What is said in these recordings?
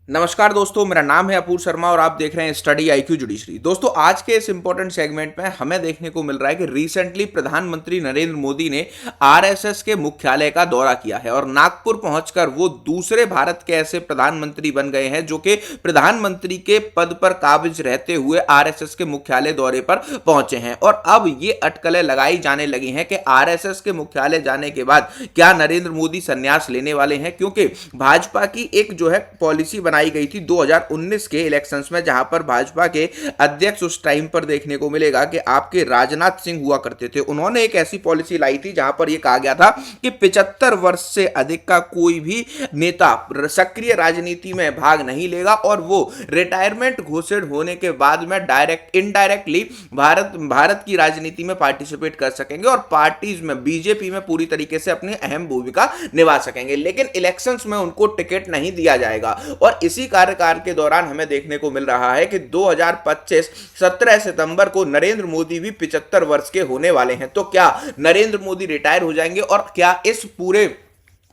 नमस्कार दोस्तों, मेरा नाम है अपूर शर्मा और आप देख रहे हैं स्टडी आईक्यू जुडिशरी। दोस्तों, आज के इस इंपॉर्टेंट सेगमेंट में हमें देखने को मिल रहा है कि रिसेंटली प्रधानमंत्री नरेंद्र मोदी ने आरएसएस के मुख्यालय का दौरा किया है और नागपुर पहुंचकर वो दूसरे भारत के ऐसे प्रधानमंत्री बन गए हैं जो कि प्रधानमंत्री के पद पर काबिज रहते हुए आरएसएस के मुख्यालय दौरे पर पहुंचे हैं। और अब ये अटकलें लगाई जाने लगी हैं कि आरएसएस के मुख्यालय जाने के बाद क्या नरेंद्र मोदी संन्यास लेने वाले हैं, क्योंकि भाजपा की एक जो है पॉलिसी बनाई गई थी 2019 के इलेक्शंस में, जहां पर भाजपा के अध्यक्ष उस टाइम पर देखने को मिलेगा कि आपके राजनाथ सिंह हुआ करते थे। उन्होंने एक ऐसी पॉलिसी लाई थी जहां पर यह कहा गया था कि 75 वर्ष से अधिक का कोई भी नेता सक्रिय राजनीति में भाग नहीं लेगा और वो रिटायरमेंट घोषित होने के बाद में डायरेक्ट इनडायरेक्टली भारत की राजनीति में पार्टिसिपेट कर सकेंगे और पार्टीज में बीजेपी में पूरी तरीके से अपनी अहम भूमिका निभा सकेंगे। लेकिन इलेक्शंस में उनको टिकट नहीं दिया जाएगा और इसी कार्यकाल के दौरान हमें देखने को मिल रहा है कि 2025 17 सितंबर को नरेंद्र मोदी भी 75 वर्ष के होने वाले हैं। तो क्या नरेंद्र मोदी रिटायर हो जाएंगे और क्या इस पूरे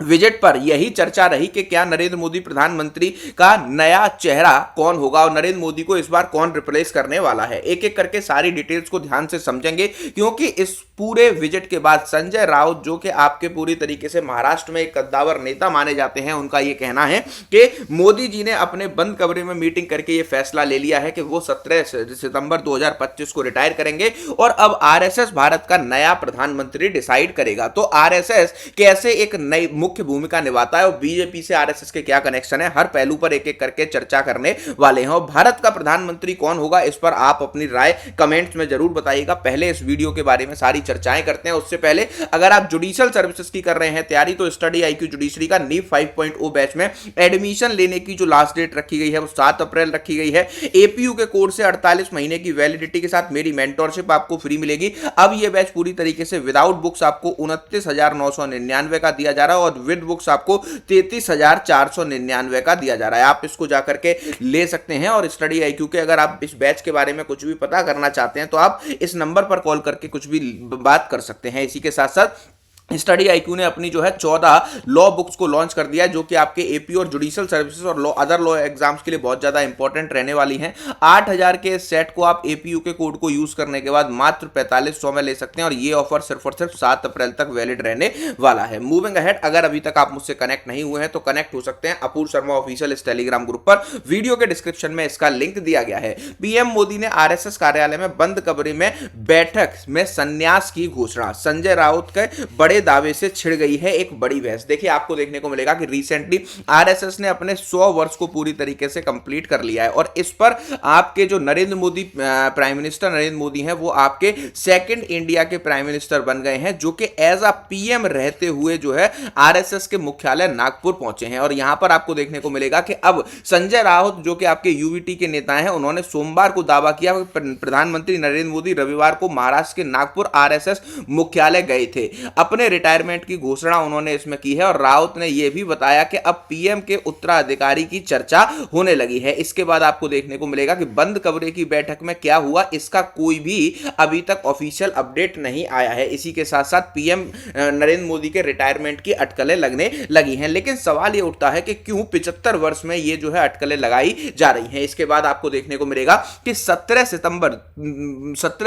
विजिट पर यही चर्चा रही कि क्या नरेंद्र मोदी प्रधानमंत्री का नया चेहरा कौन होगा और नरेंद्र मोदी को इस बार कौन रिप्लेस करने वाला है। एक एक करके सारी डिटेल्स को ध्यान से समझेंगे, क्योंकि इस पूरे विजिट के बाद संजय राउत जो कि आपके पूरी तरीके से महाराष्ट्र में एक कद्दावर नेता माने जाते हैं, उनका यह कहना है कि मोदी जी ने अपने बंद कमरे में मीटिंग करके यह फैसला ले लिया है कि वो 17 सितंबर 2025 को रिटायर करेंगे और अब आरएसएस भारत का नया प्रधानमंत्री डिसाइड करेगा। तो आरएसएस कैसे एक नई मुख्य भूमिका निभाता है और बीजेपी से आरएसएस के क्या कनेक्शन है, हर पहलू पर एक एक करके चर्चा करने वाले हैं। और भारत का प्रधानमंत्री कौन होगा, इस पर आप अपनी राय कमेंट्स में जरूर बताइएगा। पहले इस वीडियो के बारे में सारी चर्चाएं करते हैं। उससे पहले अगर आप जुडिशियल सर्विसेज की कर रहे हैं तैयारी, तो स्टडी आईक्यू जुडिशरी का नीव 5.0 बैच में एडमिशन लेने की जो लास्ट डेट रखी गई है वो 7 अप्रैल रखी गई है। एपीयू के कोर्स से 48 महीने की वैलिडिटी के साथ मेरी मेंटरशिप आपको फ्री मिलेगी। अब यह बैच पूरी तरीके से विदाउट बुक्स आपको 29,999 का दिया जा रहा है और विद बुक्स आपको 33,499 का दिया जा रहा है। आप इसको जाकर के ले सकते हैं। और स्टडी आईक्यू के अगर आप इस बैच के बारे में कुछ भी पता करना चाहते हैं तो आप इस नंबर पर कॉल करके कुछ भी बात कर सकते हैं। इसी के साथ साथ स्टडी आईक्यू ने अपनी जो है 14 लॉ बुक्स को लॉन्च कर दिया है, जो कि आपके एपी और जुडिशियल सर्विसेज और अदर लॉ एग्जाम्स के लिए बहुत ज्यादा इंपॉर्टेंट रहने वाली हैं। 8,000 के सेट को आप एपीयू के कोड को यूज करने के बाद मात्र 4500 में ले सकते हैं और ये ऑफर सिर्फ और सिर्फ 7 अप्रैल तक वैलिड रहने वाला है। मूविंग अहेड, अगर अभी तक आप मुझसे कनेक्ट नहीं हुए हैं तो कनेक्ट हो सकते हैं अपूर शर्मा ऑफिशियल इस टेलीग्राम ग्रुप पर। वीडियो के डिस्क्रिप्शन में इसका लिंक दिया गया है। पीएम मोदी ने आरएसएस कार्यालय में बंद कमरे में बैठक में संन्यास की घोषणा। संजय राउत के बड़े दावे से छिड़ गई है एक बड़ी बहस। देखिए, आपको देखने को मिलेगा कि रिसेंटली आरएसएस ने अपने 100 वर्ष को पूरी तरीके से कंप्लीट कर लिया है और इस पर आपके जो नरेंद्र मोदी प्राइम मिनिस्टर नरेंद्र मोदी हैं, वो आपके सेकंड इंडिया के प्राइम मिनिस्टर बन गए हैं, जो कि एज अ पीएम रहते हुए जो है आरएसएस के मुख्यालय नागपुर पहुंचे हैं। और यहां पर आपको देखने को मिलेगा कि अब संजय राउत जो कि आपके यूवीटी के नेता हैं, उन्होंने सोमवार को दावा किया कि प्रधानमंत्री नरेंद्र मोदी रविवार को महाराष्ट्र के नागपुर आरएसएस मुख्यालय गए थे। अपने रिटायरमेंट की घोषणा उन्होंने इसमें की है और राउत ने यह भी बताया कि अब पीएम के उत्तराधिकारी की चर्चा होने लगी है। इसके बाद आपको देखने को मिलेगा कि बंद कमरे की बैठक में क्या हुआ, इसका कोई भी अभी तक ऑफिशियल अपडेट नहीं आया है। इसी के साथ साथ पीएम नरेंद्र मोदी के रिटायरमेंट की अटकलें लगने लगी हैं, लेकिन सवाल यह उठता है कि क्यों 75 वर्ष में यह जो है अटकलें लगाई जा रही हैं। इसके बाद आपको देखने को मिलेगा कि 17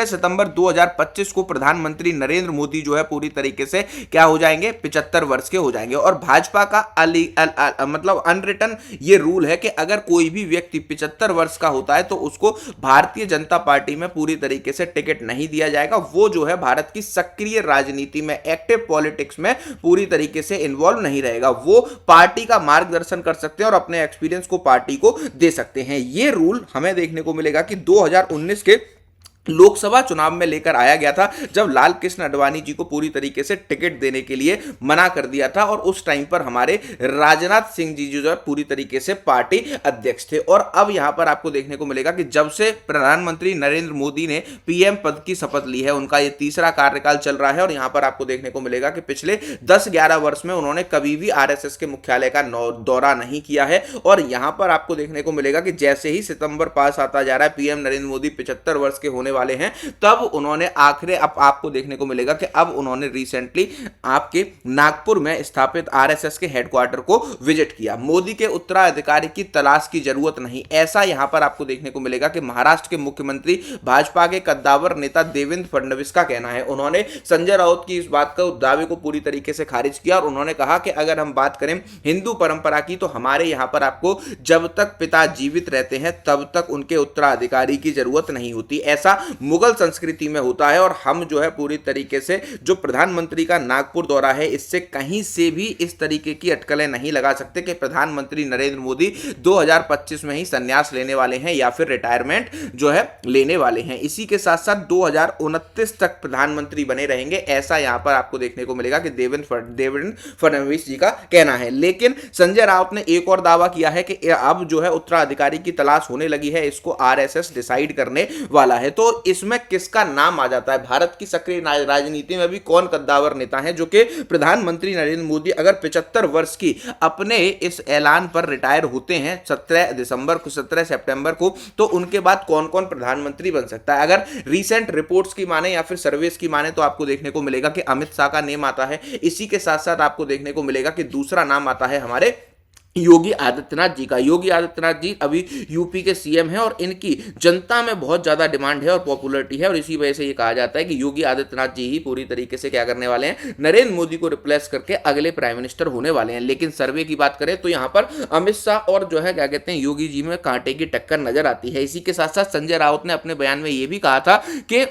सितंबर 2025 को प्रधानमंत्री नरेंद्र मोदी जो है पूरी तरीके से क्या हो जाएंगे, 75 वर्ष के हो जाएंगे। और भाजपा का मतलब अनरिटन ये रूल है कि अगर कोई भी व्यक्ति 75 वर्ष का होता है तो उसको भारतीय जनता पार्टी में पूरी तरीके से टिकट नहीं दिया जाएगा। वो जो है भारत की सक्रिय राजनीति में, एक्टिव पॉलिटिक्स में पूरी तरीके से इन्वॉल्व नहीं रहेगा। वो पार्टी का मार्गदर्शन कर सकते हैं और अपने एक्सपीरियंस को पार्टी को दे सकते हैं। ये रूल हमें देखने को मिलेगा कि 2019 के लोकसभा चुनाव में लेकर आया गया था, जब लाल कृष्ण आडवाणी जी को पूरी तरीके से टिकट देने के लिए मना कर दिया था और उस टाइम पर हमारे राजनाथ सिंह जी जो है पूरी तरीके से पार्टी अध्यक्ष थे। और अब यहां पर आपको देखने को मिलेगा कि जब से प्रधानमंत्री नरेंद्र मोदी ने पीएम पद की शपथ ली है, उनका यह तीसरा कार्यकाल चल रहा है और यहां पर आपको देखने को मिलेगा कि पिछले 10-11 वर्ष में उन्होंने कभी भी आरएसएस के मुख्यालय का दौरा नहीं किया है। और यहां पर आपको देखने को मिलेगा कि जैसे ही सितंबर पास आता जा रहा है, पीएम नरेंद्र मोदी 75 वर्ष के होने वाले हैं, तब उन्होंने आखिर अब आपको देखने को मिलेगा कि अब उन्होंने रिसेंटली आपके नागपुर में स्थापित आरएसएस के हेडक्वार्टर को विजिट किया। मोदी के उत्तराधिकारी की तलाश की जरूरत नहीं, ऐसा यहां पर आपको देखने को मिलेगा कि महाराष्ट्र के मुख्यमंत्री भाजपा के कद्दावर नेता देवेंद्र फडणवीस का कहना है। उन्होंने संजय राउत की इस बात का दावे को पूरी तरीके से खारिज किया और उन्होंने कहा कि अगर हम बात करें हिंदू परंपरा की, तो हमारे यहां पर आपको जब तक पिता जीवित रहते हैं तब तक उनके उत्तराधिकारी की जरूरत नहीं होती, ऐसा मुगल संस्कृति में होता है। और हम जो है पूरी तरीके से जो प्रधानमंत्री का नागपुर दौरा है, इससे कहीं से भी इस तरीके की अटकलें नहीं लगा सकते कि प्रधानमंत्री नरेंद्र मोदी 2025 में ही संन्यास लेने वाले हैं या फिर रिटायरमेंट जो है लेने वाले हैं। इसी के साथ साथ 2029 तक प्रधानमंत्री बने रहेंगे, ऐसा यहां पर आपको देखने को मिलेगा कि देवेंद्र फडणवीस जी का कहना है। लेकिन संजय राउत ने एक और दावा किया है कि अब जो है उत्तराधिकारी की तलाश होने लगी है, इसको आरएसएस डिसाइड करने वाला है। तो इसमें किसका नाम आ जाता है? भारत की सक्रिय राजनीति में भी कौन कद्दावर नेता है जो कि प्रधानमंत्री नरेंद्र मोदी अगर 75 वर्ष की अपने इस ऐलान पर रिटायर होते हैं 17 सितंबर को, तो उनके बाद कौन कौन प्रधानमंत्री बन सकता है? अगर रीसेंट रिपोर्ट्स की माने या फिर सर्वेस की माने तो आपको देखने को मिलेगा कि अमित शाह का नेम आता है। इसी के साथ साथ आपको देखने को मिलेगा कि दूसरा नाम आता है हमारे योगी आदित्यनाथ जी का। योगी आदित्यनाथ जी अभी यूपी के सीएम हैं और इनकी जनता में बहुत ज्यादा डिमांड है और पॉपुलरिटी है, और इसी वजह से ये कहा जाता है कि योगी आदित्यनाथ जी ही पूरी तरीके से क्या करने वाले हैं, नरेंद्र मोदी को रिप्लेस करके अगले प्राइम मिनिस्टर होने वाले हैं। लेकिन सर्वे की बात करें तो यहाँ पर अमित शाह और जो है क्या कहते हैं योगी जी में कांटे की टक्कर नजर आती है। इसी के साथ साथ संजय राउत ने अपने बयान में ये भी कहा था कि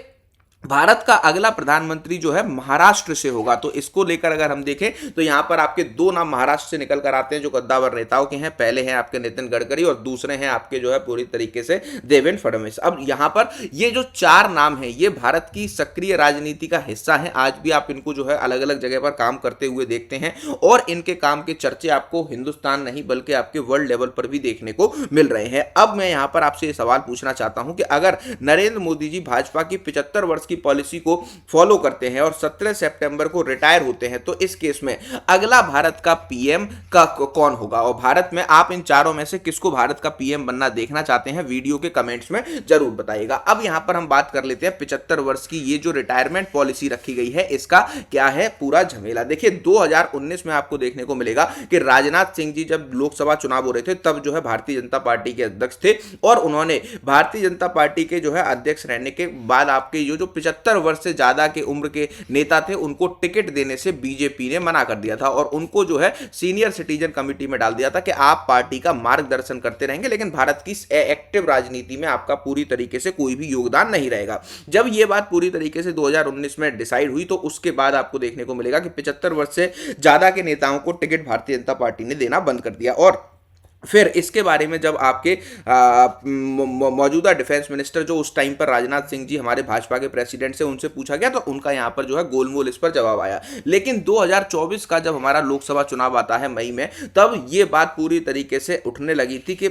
भारत का अगला प्रधानमंत्री जो है महाराष्ट्र से होगा। तो इसको लेकर अगर हम देखें तो यहां पर आपके दो नाम महाराष्ट्र से निकल कर आते हैं जो कद्दावर नेताओं के हैं। पहले हैं आपके नितिन गडकरी और दूसरे हैं आपके जो है पूरी तरीके से देवेंद्र फडणवीस। अब यहां पर ये जो चार नाम है ये भारत की सक्रिय राजनीति का हिस्सा है। आज भी आप इनको जो है अलग अलग जगह पर काम करते हुए देखते हैं और इनके काम के चर्चे आपको हिंदुस्तान नहीं बल्कि आपके वर्ल्ड लेवल पर भी देखने को मिल रहे हैं। अब मैं यहां पर आपसे ये सवाल पूछना चाहता हूं कि अगर नरेंद्र मोदी जी भाजपा की 75 वर्ष की पॉलिसी को फॉलो करते हैं और 17 सितंबर को रिटायर होते हैं, तो इस केस में अगला भारत का पीएम का कौन होगा? और भारत में आप इन चारों में से किसको भारत का पीएम बनना देखना चाहते हैं? वीडियो के कमेंट्स में जरूर बताइएगा। अब यहां पर हम बात कर लेते हैं 75 वर्ष की ये जो रिटायरमेंट पॉलिसी रखी गई है, इसका क्या है पूरा झमेला। देखिए 2019 में आपको देखने को मिलेगा कि राजनाथ सिंह जी जब लोकसभा चुनाव हो रहे थे तब जो है भारतीय जनता पार्टी के अध्यक्ष थे और उन्होंने भारतीय जनता पार्टी के जो है अध्यक्ष रहने के बाद आपके जो 75 वर्ष से ज्यादा के उम्र के नेता थे उनको टिकट देने से बीजेपी ने मना कर दिया था और उनको जो है सीनियर सिटीजन कमेटी में डाल दिया था कि आप पार्टी का मार्गदर्शन करते रहेंगे लेकिन भारत की एक्टिव राजनीति में आपका पूरी तरीके से कोई भी योगदान नहीं रहेगा। जब यह बात पूरी तरीके से 2019 में डिसाइड हुई तो उसके बाद आपको देखने को मिलेगा कि 75 वर्ष से ज्यादा के नेताओं को टिकट भारतीय जनता पार्टी ने देना बंद कर दिया। और फिर इसके बारे में जब आपके मौजूदा डिफेंस मिनिस्टर जो उस टाइम पर राजनाथ सिंह जी हमारे भाजपा के प्रेसिडेंट से उनसे पूछा गया तो उनका यहां पर जो है गोलमोल इस पर जवाब आया। लेकिन 2024 का जब हमारा लोकसभा चुनाव आता है मई में, तब ये बात पूरी तरीके से उठने लगी थी कि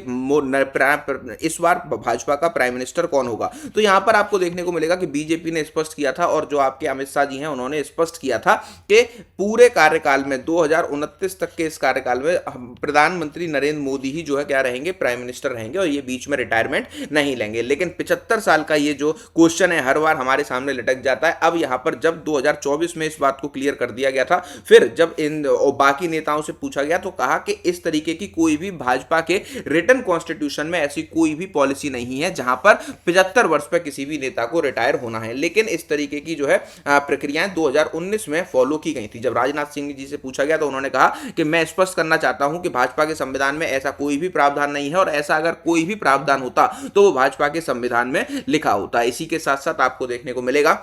इस बार भाजपा का प्राइम मिनिस्टर कौन होगा। तो यहां पर आपको देखने को मिलेगा कि बीजेपी ने स्पष्ट किया था और जो आपके अमित शाह जी हैं उन्होंने स्पष्ट किया था कि पूरे कार्यकाल में 2029 तक के इस कार्यकाल में प्रधानमंत्री नरेंद्र मोदी ही जो है क्या रहेंगे, प्राइम मिनिस्टर रहेंगे और ये बीच में रिटायरमेंट नहीं लेंगे। लेकिन 75 साल का ये जो क्वेश्चन है हर बार हमारे सामने लटक जाता है। अब यहां पर जब 2024 में इस बात को क्लियर कर दिया गया था, फिर जब इन बाकी नेताओं से पूछा गया तो कहा कि इस तरीके की कोई भी भाजपा के रिटन कॉन्स्टिट्यूशन में ऐसी कोई भी पॉलिसी नहीं है जहां पर 75 वर्ष पर किसी भी नेता को रिटायर होना है। लेकिन इस तरीके की जो है प्रक्रियाएं 2019 में फॉलो की गई थी। जब राजनाथ सिंह जी से पूछा गया तो उन्होंने कहा कि मैं स्पष्ट करना चाहता हूं कि भाजपा के संविधान में ऐसा कोई भी प्रावधान नहीं है और ऐसा अगर कोई भी प्रावधान होता तो वो भाजपा के संविधान में लिखा होता। इसी के साथ साथ आपको देखने को मिलेगा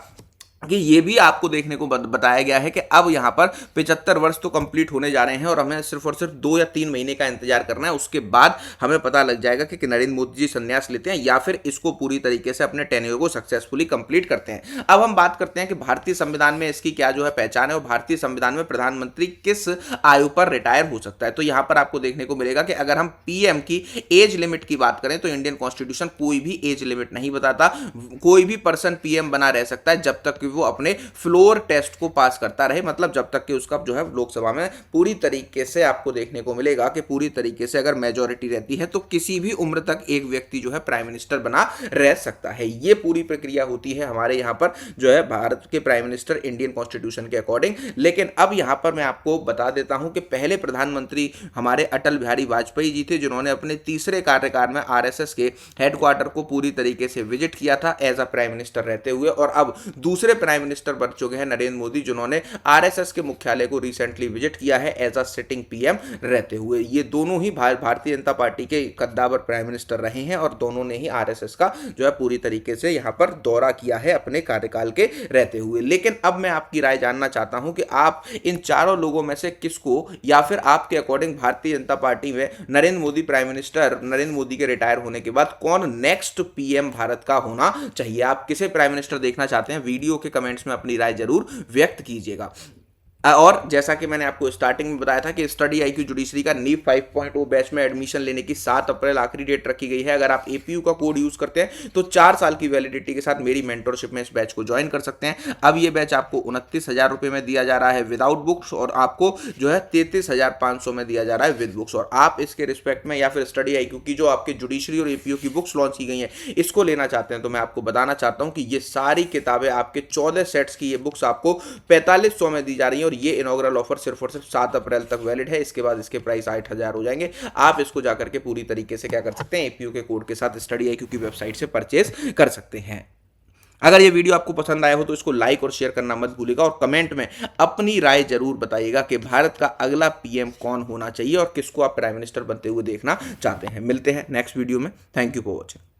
कि ये भी आपको देखने को बताया गया है कि अब यहां पर 75 वर्ष तो कंप्लीट होने जा रहे हैं और हमें सिर्फ और सिर्फ 2 या 3 महीने का इंतजार करना है। उसके बाद हमें पता लग जाएगा कि नरेंद्र मोदी जी संन्यास लेते हैं या फिर इसको पूरी तरीके से अपने टेन्योर को सक्सेसफुली कंप्लीट करते हैं। अब हम बात करते हैं कि भारतीय संविधान में इसकी क्या जो है पहचान है और भारतीय संविधान में प्रधानमंत्री किस आयु पर रिटायर हो सकता है। तो यहां पर आपको देखने को मिलेगा कि अगर हम पीएम की एज लिमिट की बात करें तो इंडियन कॉन्स्टिट्यूशन कोई भी एज लिमिट नहीं बताता। कोई भी पर्सन पीएम बना रह सकता है जब तक कि वो अपने फ्लोर टेस्ट को पास करता रहे, मतलब जब तक कि उसका जो है लोकसभा में पूरी तरीके से आपको देखने को मिलेगा कि पूरी तरीके से अगर मेजोरिटी रहती है तो किसी भी उम्र तक एक व्यक्ति जो है प्राइम मिनिस्टर बना रह सकता है। ये पूरी प्रक्रिया होती है हमारे यहाँ पर जो है भारत के प्राइम मिनिस्टर इंडियन कॉन्स्टिट्यूशन के अकॉर्डिंग। लेकिन अब यहाँ पर मैं आपको बता देता हूं कि पहले प्रधानमंत्री हमारे अटल बिहारी वाजपेयी जी थे, जिन्होंने अपने तीसरे कार्यकाल में आरएसएस के हेडक्वार्टर को पूरी तरीके से विजिट किया था एज अ प्राइम मिनिस्टर रहते हुए। और अब दूसरे प्राइम मिनिस्टर बन चुके हैं नरेंद्र मोदी, जिन्होंने आरएसएस के मुख्यालय को रिसेंटली विजिट किया है एज अ सिटिंग पीएम रहते हुए। ये दोनों ही भारतीय जनता पार्टी के कद्दावर प्राइम मिनिस्टर रहे हैं और दोनों ने ही आरएसएस का जो है पूरी तरीके से यहां पर दौरा किया है अपने कार्यकाल के रहते हुए। लेकिन अब मैं आपकी राय जानना चाहता हूं कि आप इन चारों लोगों में से किसको, या फिर आपके अकॉर्डिंग भारतीय जनता पार्टी में नरेंद्र मोदी प्राइम मिनिस्टर, नरेंद्र मोदी के रिटायर होने के बाद कौन नेक्स्ट पीएम भारत का होना चाहिए? आप किसे प्राइम मिनिस्टर देखना चाहते हैं? वीडियो के कमेंट्स में अपनी राय जरूर व्यक्त कीजिएगा। और जैसा कि मैंने आपको स्टार्टिंग में बताया था कि स्टडी आईक्यू जुडिशरी का नीट 5.0 बैच में एडमिशन लेने की 7 अप्रैल आखिरी डेट रखी गई है। अगर आप एपीयू का कोड यूज करते हैं तो 4 साल की वैलिडिटी के साथ मेरी मेंटरशिप में इस बैच को ज्वाइन कर सकते हैं। अब ये बैच आपको 29,000 रुपये में दिया जा रहा है विदाउट बुक्स, और आपको जो है 33,500 में दिया जा रहा है विद बुक्स। और आप इसके रिस्पेक्ट में या फिर स्टडी आईक्यू की जो आपके जुडिशरी और एपीयू की बुक्स लॉन्च की गई हैं इसको लेना चाहते हैं तो मैं आपको बताना चाहता हूं कि ये सारी किताबें आपके 14 सेट्स की ये बुक्स आपको 4500 में दी जा रही है। और ये इनॉग्रल ऑफर सिर्फ और सिर्फ 7 अप्रैल तक वैलिड है। इसके बाद इसके प्राइस 8,000 हो जाएंगे। आप इसको जाकर के पूरी तरीके से क्या कर सकते हैं, एपीयू के कोड के साथ स्टडी आईक्यू की वेबसाइट से परचेज कर सकते हैं। अगर ये वीडियो आपको पसंद आया हो तो इसको लाइक और शेयर करना मत भूलिएगा, और कमेंट में अपनी राय जरूर बताइएगा कि भारत का अगला पीएम कौन होना चाहिए और किसको आप प्राइम मिनिस्टर बनते हुए देखना चाहते हैं। मिलते हैं नेक्स्ट वीडियो में। Thank you for watching.